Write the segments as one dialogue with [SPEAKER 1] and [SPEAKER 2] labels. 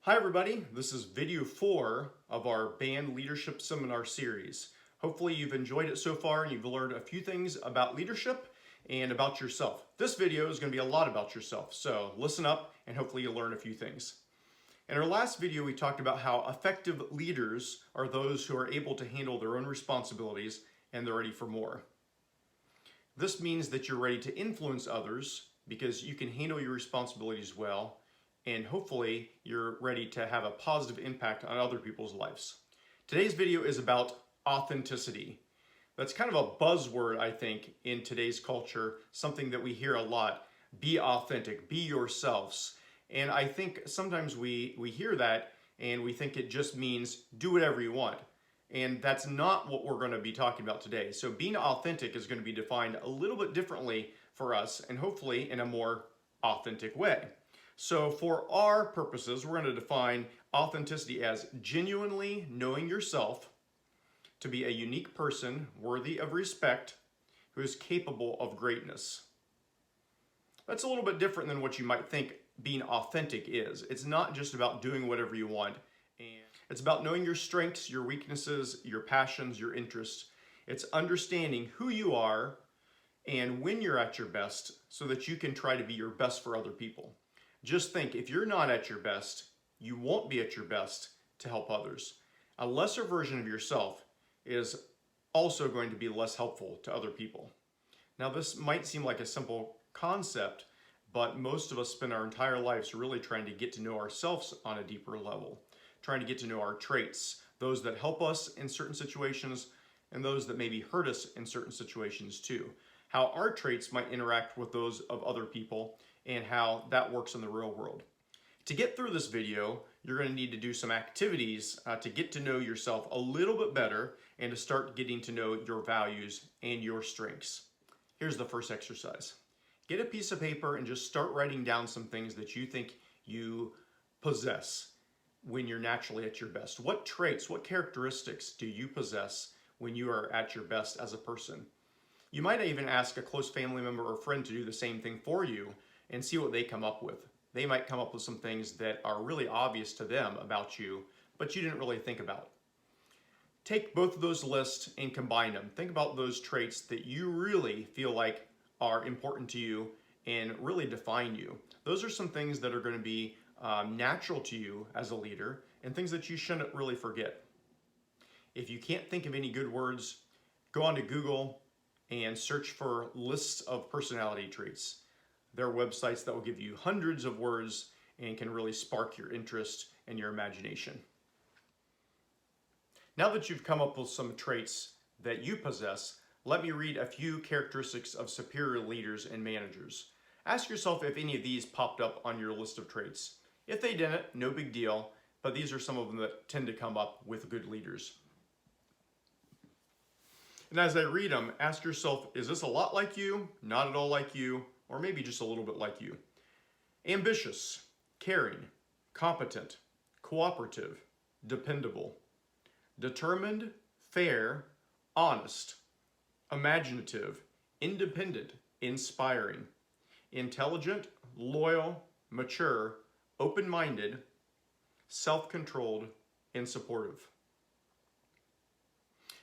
[SPEAKER 1] Hi everybody, this is video 4 of our band leadership seminar series. Hopefully you've enjoyed it so far and you've learned a few things about leadership and about yourself. This video is going to be a lot about yourself, so listen up and hopefully you'll learn a few things. In our last video we talked about how effective leaders are those who are able to handle their own responsibilities and they're ready for more. This means that you're ready to influence others because you can handle your responsibilities well, and hopefully you're ready to have a positive impact on other people's lives. Today's video is about authenticity. That's kind of a buzzword, I think, in today's culture, something that we hear a lot. Be authentic, be yourselves. And I think sometimes we hear that and we think it just means do whatever you want. And that's not what we're going to be talking about today. So being authentic is going to be defined a little bit differently for us and hopefully in a more authentic way. So for our purposes, we're going to define authenticity as genuinely knowing yourself to be a unique person worthy of respect who is capable of greatness. That's a little bit different than what you might think being authentic is. It's not just about doing whatever you want. And it's about knowing your strengths, your weaknesses, your passions, your interests. It's understanding who you are and when you're at your best so that you can try to be your best for other people. Just think, if you're not at your best, you won't be at your best to help others. A lesser version of yourself is also going to be less helpful to other people. Now, this might seem like a simple concept, but most of us spend our entire lives really trying to get to know ourselves on a deeper level, trying to get to know our traits, those that help us in certain situations and those that maybe hurt us in certain situations too. How our traits might interact with those of other people and how that works in the real world. To get through this video, you're going to need to do some activities to get to know yourself a little bit better and to start getting to know your values and your strengths. Here's the first exercise. Get a piece of paper and just start writing down some things that you think you possess when you're naturally at your best. What traits, what characteristics do you possess when you are at your best as a person? You might even ask a close family member or friend to do the same thing for you and see what they come up with. They might come up with some things that are really obvious to them about you, but you didn't really think about. Take both of those lists and combine them. Think about those traits that you really feel like are important to you and really define you. Those are some things that are going to be natural to you as a leader and things that you shouldn't really forget. If you can't think of any good words, go onto Google and search for lists of personality traits. There are websites that will give you hundreds of words and can really spark your interest and your imagination. Now that you've come up with some traits that you possess, let me read a few characteristics of superior leaders and managers. Ask yourself if any of these popped up on your list of traits. If they didn't, no big deal, but these are some of them that tend to come up with good leaders. And as I read them, ask yourself, is this a lot like you, not at all like you, or maybe just a little bit like you? Ambitious, caring, competent, cooperative, dependable, determined, fair, honest, imaginative, independent, inspiring, intelligent, loyal, mature, open-minded, self-controlled, and supportive.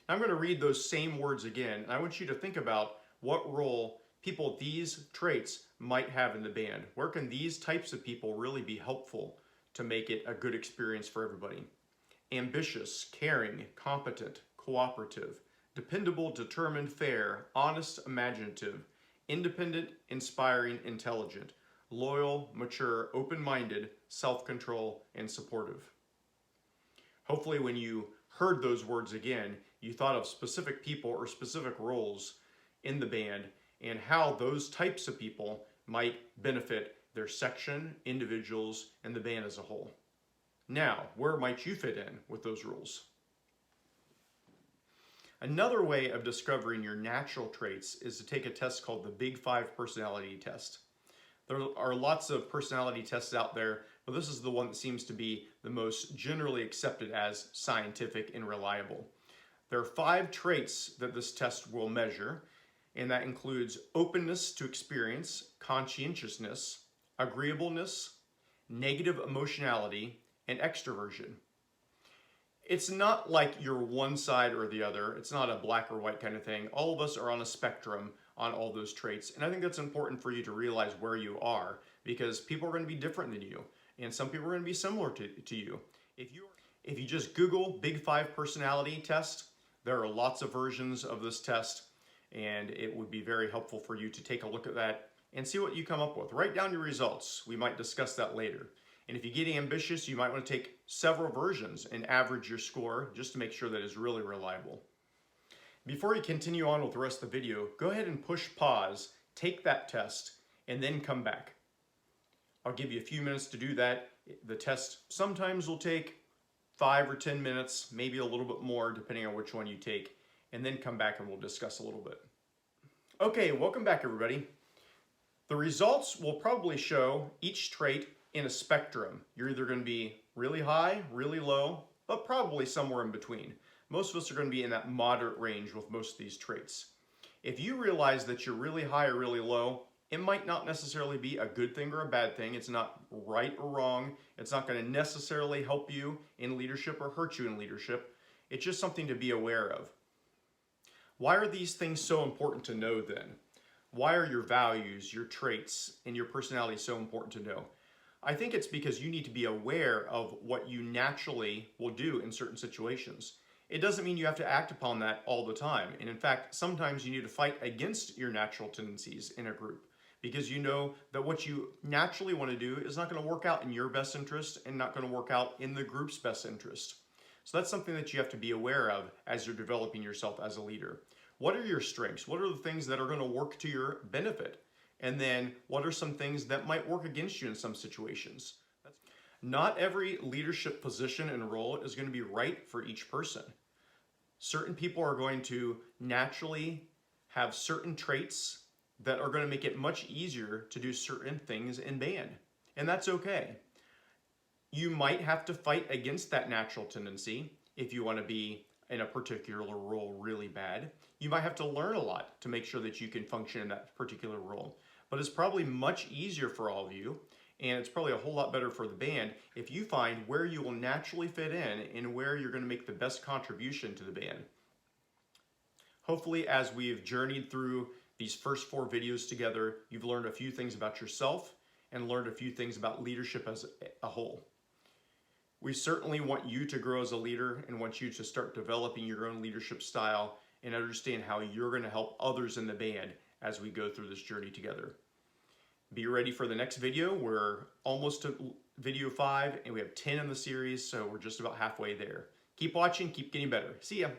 [SPEAKER 1] Now I'm going to read those same words again, and I want you to think about what role people with these traits might have in the band. Where can these types of people really be helpful to make it a good experience for everybody? Ambitious, caring, competent, cooperative, dependable, determined, fair, honest, imaginative, independent, inspiring, intelligent, loyal, mature, open-minded, self-control, and supportive. Hopefully when you heard those words again, you thought of specific people or specific roles in the band and how those types of people might benefit their section, individuals, and the band as a whole. Now, where might you fit in with those rules? Another way of discovering your natural traits is to take a test called the Big Five Personality Test. There are lots of personality tests out there, but this is the one that seems to be the most generally accepted as scientific and reliable. There are 5 traits that this test will measure, and that includes openness to experience, conscientiousness, agreeableness, negative emotionality, and extroversion. It's not like you're one side or the other. It's not a black or white kind of thing. All of us are on a spectrum on all those traits. And I think that's important for you to realize where you are, because people are going to be different than you. And some people are going to be similar to you. If you just Google Big Five personality test, there are lots of versions of this test, and it would be very helpful for you to take a look at that and see what you come up with. Write down your results. We might discuss that later. And if you get ambitious, you might want to take several versions and average your score just to make sure that it's really reliable. Before you continue on with the rest of the video, go ahead and push pause, take that test, and then come back. I'll give you a few minutes to do that. The test sometimes will take 5 or 10 minutes, maybe a little bit more depending on which one you take, and then come back and we'll discuss a little bit. Okay, welcome back everybody. The results will probably show each trait in a spectrum. You're either going to be really high, really low, but probably somewhere in between. Most of us are going to be in that moderate range with most of these traits. If you realize that you're really high or really low, it might not necessarily be a good thing or a bad thing. It's not right or wrong. It's not going to necessarily help you in leadership or hurt you in leadership. It's just something to be aware of. Why are these things so important to know then? Why are your values, your traits, and your personality so important to know? I think it's because you need to be aware of what you naturally will do in certain situations. It doesn't mean you have to act upon that all the time. And in fact, sometimes you need to fight against your natural tendencies in a group, because you know that what you naturally want to do is not going to work out in your best interest and not going to work out in the group's best interest. So that's something that you have to be aware of as you're developing yourself as a leader. What are your strengths? What are the things that are going to work to your benefit? And then what are some things that might work against you in some situations? Not every leadership position and role is going to be right for each person. Certain people are going to naturally have certain traits that are going to make it much easier to do certain things in band. And that's okay. You might have to fight against that natural tendency if you want to be in a particular role really bad. You might have to learn a lot to make sure that you can function in that particular role. But it's probably much easier for all of you, and it's probably a whole lot better for the band if you find where you will naturally fit in and where you're going to make the best contribution to the band. Hopefully, as we've journeyed through these first 4 videos together, you've learned a few things about yourself and learned a few things about leadership as a whole. We certainly want you to grow as a leader and want you to start developing your own leadership style and understand how you're going to help others in the band as we go through this journey together. Be ready for the next video. We're almost to video 5 and we have 10 in the series, so we're just about halfway there. Keep watching, keep getting better. See ya.